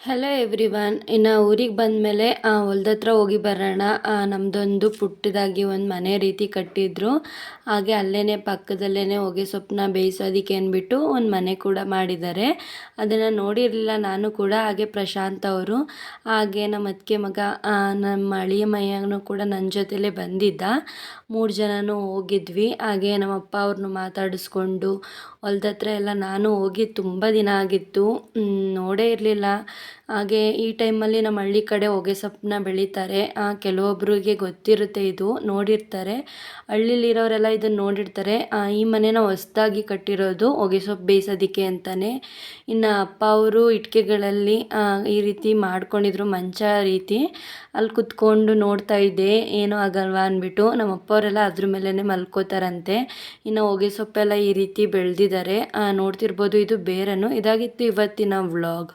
Hello everyone. ಇನ್ನು ಊರಿಗೆ ಬಂದಮೇಲೆ ಹೊಲ್ದ ಹತ್ರ ಹೋಗಿ ಬರೋಣ. ನಮ್ಮದೊಂದು ಪುಟ್ಟದಾಗಿ ಒಂದು ಮನೆ ರೀತಿ ಕಟ್ಟಿದ್ರು. ಹಾಗೆ ಅಲ್ಲೇ ಪಕ್ಕದಲ್ಲೇ ಹೊಗೆ ಸೊಪ್ಪನ್ನ ಬೇಯಿಸೋದಕ್ಕೆ ಅಂದ್ಬಿಟ್ಟು ಒಂದು ಮನೆ ಕೂಡ ಮಾಡಿದ್ದಾರೆ. ಅದನ್ನು ನೋಡಿರಲಿಲ್ಲ ನಾನು ಕೂಡ. ಹಾಗೆ ಪ್ರಶಾಂತ್ ಅವರು, ಹಾಗೆ ನಮ್ಮ ಅತ್ತಿಗೆ ಮಗ, ನಮ್ಮ ಅಳಿಯ ಮಯ್ಯನೂ ಕೂಡ ನನ್ನ ಜೊತೆಲೇ ಬಂದಿದ್ದ. 3 ಜನನೂ ಹೋಗಿದ್ವಿ. ಹಾಗೆ ನಮ್ಮ ಅಪ್ಪ ಅವ್ರನ್ನೂ ಮಾತಾಡಿಸ್ಕೊಂಡು ಹೊಲ್ದ ಹತ್ರ ಎಲ್ಲ ನಾನು ಹೋಗಿ ತುಂಬ ದಿನ ಆಗಿತ್ತು, ನೋಡೇ ಇರಲಿಲ್ಲ. ಹಾಗೆ ಈ ಟೈಮಲ್ಲಿ ನಮ್ಮ ಹಳ್ಳಿ ಕಡೆ ಹೊಗೆ ಸೊಪ್ಪನ್ನ ಬೆಳೀತಾರೆ. ಕೆಲವೊಬ್ಬರಿಗೆ ಗೊತ್ತಿರುತ್ತೆ, ಇದು ನೋಡಿರ್ತಾರೆ. ಹಳ್ಳಿಲಿರೋರೆಲ್ಲ ಇದನ್ನು ನೋಡಿರ್ತಾರೆ. ಈ ಮನೇನ ಹೊಸ್ದಾಗಿ ಕಟ್ಟಿರೋದು ಹೊಗೆ ಸೊಪ್ಪು ಬೇಯಿಸೋದಕ್ಕೆ ಅಂತಲೇ. ಇನ್ನು ಅಪ್ಪ ಅವರು ಇಟ್ಟಿಗೆಗಳಲ್ಲಿ ಈ ರೀತಿ ಮಾಡ್ಕೊಂಡಿದ್ರು, ಮಂಚ ರೀತಿ. ಅಲ್ಲಿ ಕುತ್ಕೊಂಡು ನೋಡ್ತಾ ಇದ್ದೆ, ಏನೂ ಆಗಲ್ವಾ ಅಂದ್ಬಿಟ್ಟು. ನಮ್ಮ ಅಪ್ಪ ಅವರೆಲ್ಲ ಅದ್ರ ಮೇಲೇ ಮಲ್ಕೋತಾರಂತೆ. ಇನ್ನು ಹೊಗೆ ಸೊಪ್ಪೆಲ್ಲ ಈ ರೀತಿ ಬೆಳೆದಿದ್ದಾರೆ, ನೋಡ್ತಿರ್ಬೋದು. ಇದು ಬೇರನು. ಇದಾಗಿತ್ತು ಇವತ್ತಿನ ವ್ಲಾಗ್.